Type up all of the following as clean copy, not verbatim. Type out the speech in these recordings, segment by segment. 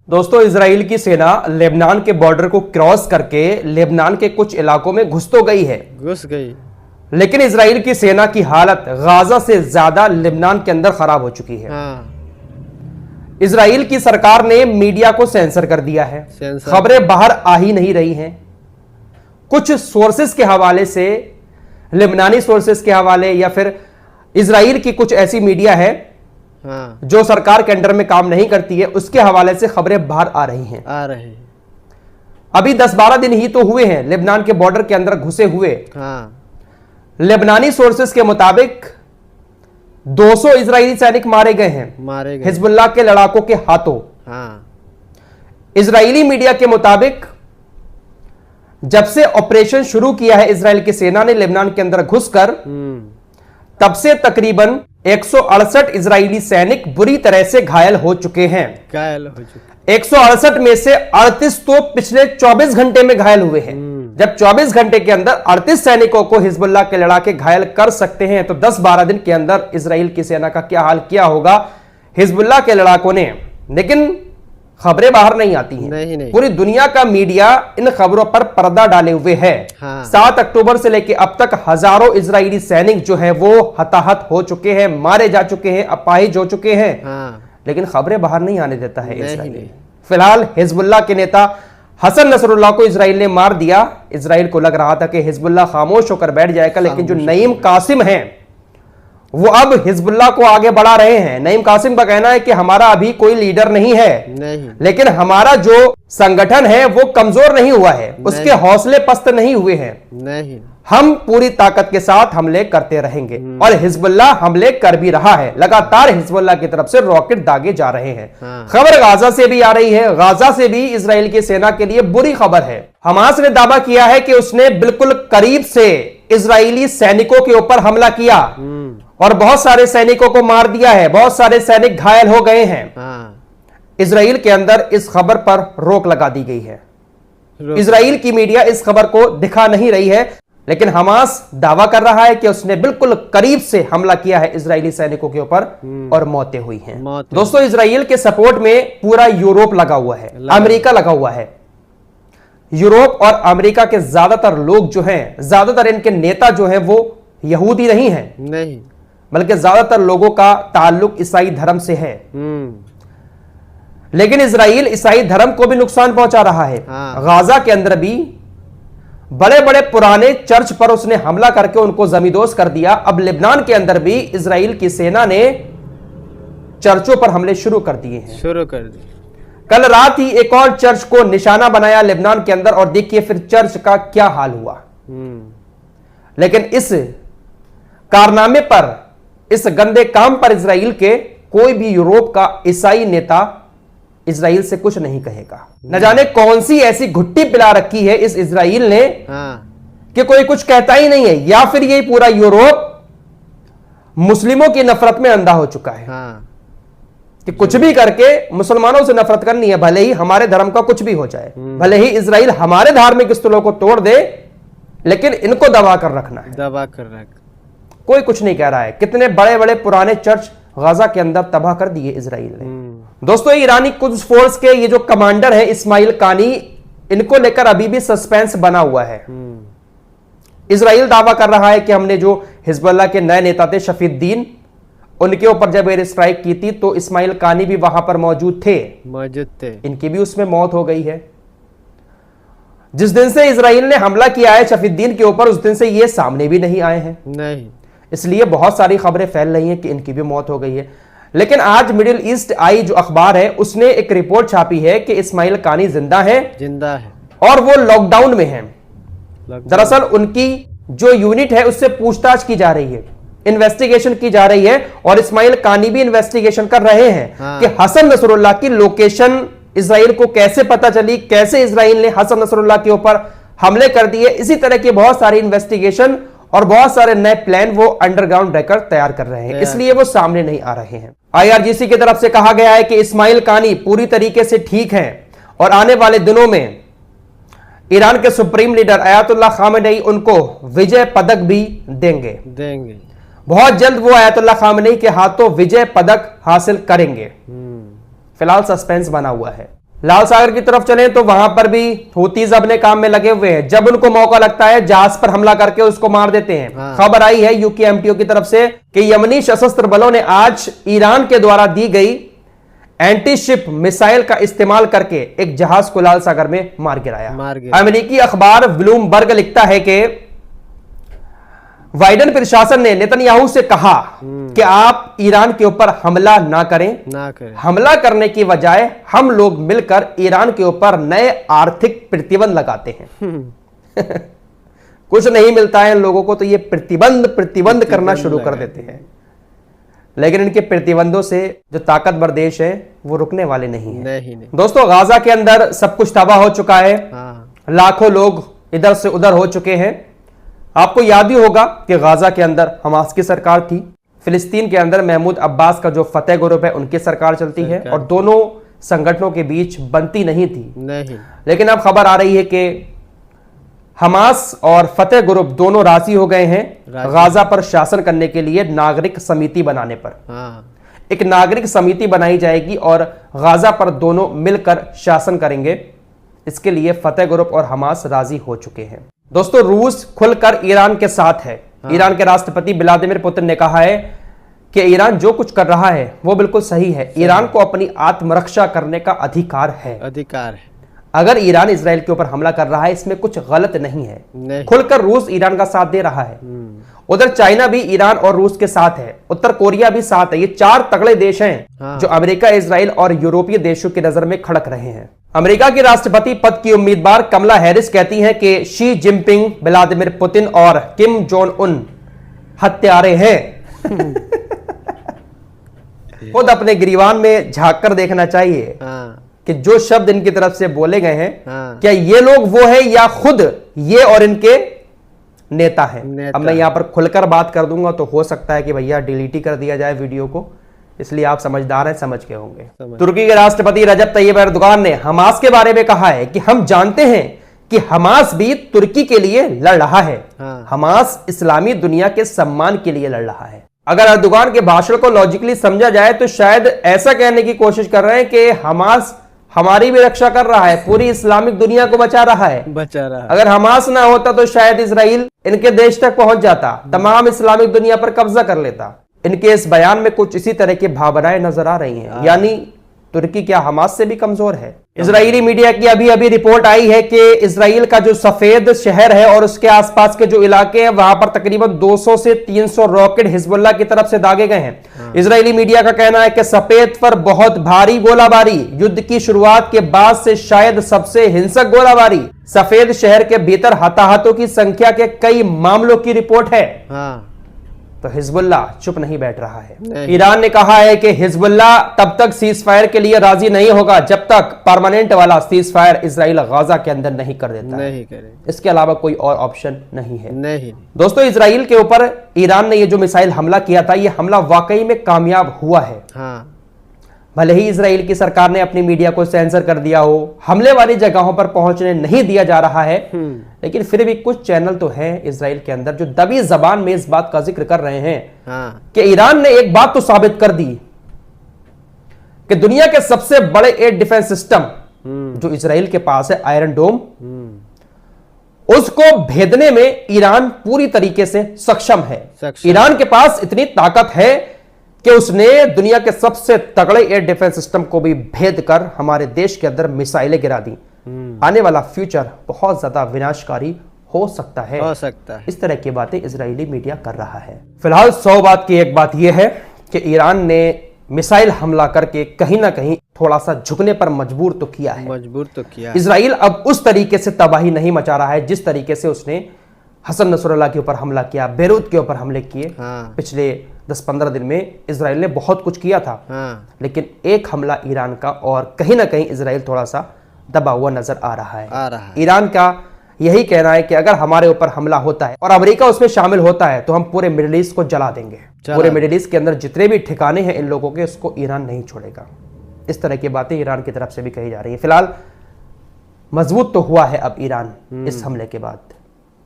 दोस्तों, इजराइल की सेना लेबनान के बॉर्डर को क्रॉस करके लेबनान के कुछ इलाकों में घुस तो गई है, घुस गई, लेकिन इजराइल की सेना की हालत गाजा से ज्यादा लेबनान के अंदर खराब हो चुकी है। इजराइल की सरकार ने मीडिया को सेंसर कर दिया है, खबरें बाहर आ ही नहीं रही हैं। कुछ सोर्सेस के हवाले से, लेबनानी सोर्सेस के हवाले या फिर इजराइल की कुछ ऐसी मीडिया है जो सरकार के अंडर में काम नहीं करती है, उसके हवाले से खबरें बाहर आ रही हैं। अभी 10-12 दिन ही तो हुए हैं लेबनान के बॉर्डर के अंदर घुसे हुए। लेबनानी सोर्सेस के मुताबिक 200 इजरायली सैनिक मारे गए हैं हिजबुल्लाह के लड़ाकों के हाथों। इजरायली मीडिया के मुताबिक जब से ऑपरेशन शुरू किया है इजराइल की सेना ने लेबनान के अंदर घुसकर, तब से तकरीबन 168 इजरायली सैनिक बुरी तरह से घायल हो चुके हैं। 168 में से 38 तो पिछले 24 घंटे में घायल हुए हैं। जब 24 घंटे के अंदर 38 सैनिकों को हिजबुल्लाह के लड़ाके घायल कर सकते हैं, तो 10-12 दिन के अंदर इजराइल की सेना का क्या हाल किया होगा हिजबुल्लाह के लड़ाकों ने। लेकिन खबरें बाहर नहीं आती हैं। नहीं। पूरी दुनिया का मीडिया इन खबरों पर पर्दा डाले हुए है। 7 अक्टूबर से लेकर अब तक हजारों इजरायली सैनिक जो है वो हताहत हो चुके हैं, मारे जा चुके हैं, अपाहिज हो चुके हैं। लेकिन खबरें बाहर नहीं आने देता है इजराइल। फिलहाल हिजबुल्लाह के नेता हसन नसरुल्लाह को इजराइल ने मार दिया। इजराइल को लग रहा था कि हिजबुल्लाह खामोश होकर बैठ जाएगा, लेकिन जो नईम कासिम है वो अब हिजबुल्लाह को आगे बढ़ा रहे हैं। नईम कासिम का कहना है कि हमारा अभी कोई लीडर नहीं है, लेकिन हमारा जो संगठन है वो कमजोर नहीं हुआ है, उसके हौसले पस्त नहीं हुए हैं। हम पूरी ताकत के साथ हमले करते रहेंगे। और हिजबुल्लाह हमले कर भी रहा है। लगातार हिजबुल्लाह की तरफ से रॉकेट दागे जा रहे हैं। खबर गाजा से भी आ रही है। गाजा से भी इजराइल की सेना के लिए बुरी खबर है। हमास ने दावा किया है कि उसने बिल्कुल करीब से इजरायली सैनिकों के ऊपर हमला किया और बहुत सारे सैनिकों को मार दिया है, बहुत सारे सैनिक घायल हो गए हैं। इजराइल के अंदर इस खबर पर रोक लगा दी गई है। इजराइल की मीडिया इस खबर को दिखा नहीं रही है, लेकिन हमास दावा कर रहा है कि उसने बिल्कुल करीब से हमला किया है इजरायली सैनिकों के ऊपर और मौतें हुई हैं। दोस्तों, इजराइल के सपोर्ट में पूरा यूरोप लगा हुआ है, अमेरिका लगा हुआ है। यूरोप और अमेरिका के ज्यादातर लोग जो हैं, ज्यादातर इनके नेता जो हैं वो यहूदी नहीं है, बल्कि ज्यादातर लोगों का ताल्लुक ईसाई धर्म से है। लेकिन इजराइल ईसाई धर्म को भी नुकसान पहुंचा रहा है। गाजा के अंदर भी बड़े बड़े पुराने चर्च पर उसने हमला करके उनको जमींदोज कर दिया। अब लेबनान के अंदर भी इजराइल की सेना ने चर्चों पर हमले शुरू कर दिए हैं। कल रात ही एक और चर्च को निशाना बनाया लेबनान के अंदर, और देखिए फिर चर्च का क्या हाल हुआ। लेकिन इस कारनामे पर, इस गंदे काम पर इजराइल के कोई भी यूरोप का ईसाई नेता इजराइल से कुछ नहीं कहेगा। न जाने कौन सी ऐसी घुट्टी पिला रखी है इस इजराइल ने कि कोई कुछ कहता ही नहीं है, या फिर ये पूरा यूरोप मुस्लिमों की नफरत में अंधा हो चुका है कि कुछ भी करके मुसलमानों से नफरत करनी है, भले ही हमारे धर्म का कुछ भी हो जाए, भले ही इजराइल हमारे धार्मिक स्थलों को तोड़ दे, लेकिन इनको दबा कर रखना है। कोई कुछ नहीं कह रहा है। कितने बड़े बड़े पुराने चर्च गाजा के अंदर तबाह कर दिए इजराइल ने। दोस्तों, ईरानी कुद्स फोर्स के ये जो कमांडर है इस्माइल कानी, इनको लेकर अभी भी सस्पेंस बना हुआ है। इजराइल दावा कर रहा है कि हमने जो हिजबुल्लाह के नए नेता थे शफीउद्दीन, उनके ऊपर जब एयर स्ट्राइक की थी तो इस्माइल कानी भी वहां पर मौजूद थे। इनकी भी उसमें मौत हो गई है। जिस दिन से इजराइल ने हमला किया है शफीउद्दीन के ऊपर, उस दिन से ये सामने भी नहीं आए हैं। इसलिए बहुत सारी खबरें फैल रही हैं कि इनकी भी मौत हो गई है। लेकिन आज मिडिल ईस्ट आई जो अखबार है उसने एक रिपोर्ट छापी है कि इस्माइल कानी जिंदा है और वो लॉकडाउन में है। दरअसल उनकी जो यूनिट है उससे पूछताछ की जा रही है, इन्वेस्टिगेशन की जा रही है, और इस्माइल कानी भी इन्वेस्टिगेशन कर रहे हैं कि हसन नसरुल्लाह की लोकेशन इजराइल को कैसे पता चली, कैसे इजराइल ने हसन नसरुल्लाह के ऊपर हमले कर दिए। इसी तरह की बहुत सारी इन्वेस्टिगेशन और बहुत सारे नए प्लान वो अंडरग्राउंड रहकर तैयार कर रहे हैं, इसलिए वो सामने नहीं आ रहे हैं। IRGC की तरफ से कहा गया है कि इस्माइल कानी पूरी तरीके से ठीक हैं और आने वाले दिनों में ईरान के सुप्रीम लीडर अयातुल्लाह खामेनी उनको विजय पदक भी देंगे। बहुत जल्द वो अयातुल्लाह खामेनी के हाथों विजय पदक हासिल करेंगे। फिलहाल सस्पेंस बना हुआ है। लाल सागर की तरफ चलें तो वहां पर भी हूतीज अपने काम में लगे हुए हैं। जब उनको मौका लगता है जहाज पर हमला करके उसको मार देते हैं। खबर आई है यूकेएमटीओ की तरफ से कि यमनी सशस्त्र बलों ने आज ईरान के द्वारा दी गई एंटी शिप मिसाइल का इस्तेमाल करके एक जहाज को लाल सागर में मार गिराया। अमेरिकी अखबार ब्लूमबर्ग लिखता है कि बाइडेन प्रशासन ने नेतन्याहू से कहा कि आप ईरान के ऊपर हमला ना करें। हमला करने की बजाय हम लोग मिलकर ईरान के ऊपर नए आर्थिक प्रतिबंध लगाते हैं। कुछ नहीं मिलता है इन लोगों को तो ये प्रतिबंध करना शुरू कर देते हैं। लेकिन इनके प्रतिबंधों से जो ताकतवर देश है वो रुकने वाले नहीं है। दोस्तों, गाजा के अंदर सब कुछ तबाह हो चुका है। लाखों लोग इधर से उधर हो चुके हैं। आपको याद ही होगा कि गाजा के अंदर हमास की सरकार थी, फिलिस्तीन के अंदर महमूद अब्बास का जो फतेह ग्रुप है उनकी सरकार चलती है और दोनों संगठनों के बीच बनती नहीं थी। लेकिन अब खबर आ रही है कि हमास और फतेह ग्रुप दोनों राजी हो गए हैं गाजा पर शासन करने के लिए नागरिक समिति बनाने पर। एक नागरिक समिति बनाई जाएगी और गाजा पर दोनों मिलकर शासन करेंगे। इसके लिए फतेह ग्रुप और हमास राजी हो चुके हैं। दोस्तों, रूस खुलकर ईरान के साथ है। ईरान के राष्ट्रपति व्लादिमीर पुतिन ने कहा है कि ईरान जो कुछ कर रहा है वो बिल्कुल सही है। ईरान को अपनी आत्मरक्षा करने का अधिकार है। अगर ईरान इजराइल के ऊपर हमला कर रहा है इसमें कुछ गलत नहीं है। खुलकर रूस ईरान का साथ दे रहा है। उधर चाइना भी ईरान और रूस के साथ है। उत्तर कोरिया भी साथ है। ये 4 तगड़े देश हैं जो अमेरिका, इजराइल और यूरोपीय देशों की नजर में खड़क रहे हैं। अमेरिका की राष्ट्रपति पद की उम्मीदवार कमला हैरिस कहती हैं कि शी जिनपिंग, व्लादिमीर पुतिन और किम जोंग उन हत्यारे हैं। खुद अपने गिरीवान में झांक कर देखना चाहिए कि जो शब्द इनकी तरफ से बोले गए हैं क्या ये लोग वो है या खुद ये और इनके नेता हैं। अब मैं यहां पर खुलकर बात कर दूंगा तो हो सकता है कि भैया डिलीट ही कर दिया जाए वीडियो को, इसलिए आप समझदार हैं, समझ के होंगे। तुर्की के राष्ट्रपति रजब तैयब एर्दोगान ने हमास के बारे में कहा है कि हम जानते हैं कि हमास भी तुर्की के लिए लड़ रहा है। हमास इस्लामी दुनिया के सम्मान के लिए लड़ रहा है। अगर एर्दोगान के भाषण को लॉजिकली समझा जाए तो शायद ऐसा कहने की कोशिश कर रहे हैं कि हमास हमारी भी रक्षा कर रहा है, पूरी इस्लामिक दुनिया को बचा रहा है। अगर हमास ना होता तो शायद इजराइल इनके देश तक पहुंच जाता, तमाम इस्लामिक दुनिया पर कब्जा कर लेता। इनके इस बयान में कुछ इसी तरह की भावनाएं नजर आ रही हैं। यानी तुर्की क्या हमास से भी कमजोर है? इजरायली मीडिया की अभी अभी रिपोर्ट आई है कि इजराइल का जो सफेद शहर है और उसके आसपास के जो इलाके हैं वहां पर तकरीबन 200 से 300 रॉकेट हिजबुल्लाह की तरफ से दागे गए हैं। इजरायली मीडिया का कहना है कि सफेद पर बहुत भारी गोलाबारी, युद्ध की शुरुआत के बाद से शायद सबसे हिंसक गोलाबारी। सफेद शहर के भीतर हताहतों की संख्या के कई मामलों की रिपोर्ट है। तो हिजबुल्लाह चुप नहीं बैठ रहा है। ईरान ने कहा है कि हिजबुल्लाह तब तक सीज फायर के लिए राजी नहीं होगा जब तक परमानेंट वाला सीज फायर इजराइल गाजा के अंदर नहीं कर देता है। इसके अलावा कोई और ऑप्शन नहीं है। दोस्तों, इजराइल के ऊपर ईरान ने ये जो मिसाइल हमला किया था, ये हमला वाकई में कामयाब हुआ है। भले ही इजराइल की सरकार ने अपनी मीडिया को सेंसर कर दिया हो, हमले वाली जगहों पर पहुंचने नहीं दिया जा रहा है, लेकिन फिर भी कुछ चैनल तो हैं इजराइल के अंदर जो दबी जबान में इस बात का जिक्र कर रहे हैं कि ईरान ने एक बात तो साबित कर दी कि दुनिया के सबसे बड़े एयर डिफेंस सिस्टम जो इजराइल के पास है, आयरन डोम, उसको भेदने में ईरान पूरी तरीके से सक्षम है। ईरान के पास इतनी ताकत है कि उसने दुनिया के सबसे तगड़े एयर डिफेंस सिस्टम को भी भेद कर हमारे देश के अंदर मिसाइलें गिरा दी। आने वाला फ्यूचर बहुत ज्यादा विनाशकारी हो सकता है। इस तरह की बातें इजरायली मीडिया कर रहा है। फिलहाल 100 बात की एक बात यह है कि ईरान ने मिसाइल हमला करके कहीं ना कहीं थोड़ा सा झुकने पर मजबूर तो किया है। इजराइल अब उस तरीके से तबाही नहीं मचा रहा है जिस तरीके से उसने हसन नसरुल्लाह के ऊपर हमला किया, बेरूत के ऊपर हमले किए। पिछले 10-15 दिन में इजराइल ने बहुत कुछ किया था, लेकिन एक हमला ईरान का और कहीं ना कहीं इजराइल थोड़ा सा दबा हुआ नजर आ रहा है। ईरान का यही कहना है कि अगर हमारे ऊपर हमला होता है और अमेरिका उसमें शामिल होता है तो हम पूरे मिडिल ईस्ट को जला देंगे। पूरे मिडिल ईस्ट के अंदर जितने भी ठिकाने हैं इन लोगों के, उसको ईरान नहीं छोड़ेगा। इस तरह की बातें ईरान की तरफ से भी कही जा रही है। फिलहाल मजबूत तो हुआ है अब ईरान इस हमले के बाद,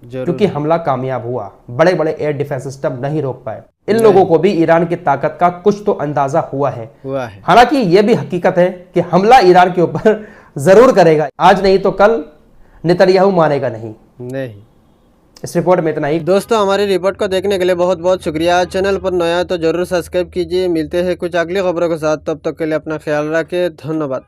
क्योंकि हमला कामयाब हुआ। बड़े बड़े एयर डिफेंस सिस्टम नहीं रोक पाए। इन लोगों को भी ईरान की ताकत का कुछ तो अंदाजा हुआ है। हालांकि यह भी हकीकत है कि हमला ईरान के ऊपर जरूर करेगा। आज नहीं तो कल नेतन्याहू मानेगा नहीं। इस रिपोर्ट में इतना ही। दोस्तों, हमारी रिपोर्ट को देखने के लिए बहुत बहुत शुक्रिया। चैनल पर नया तो जरूर सब्सक्राइब कीजिए। मिलते हैं कुछ अगली खबरों के साथ, तब तक के लिए अपना ख्याल रखें। धन्यवाद।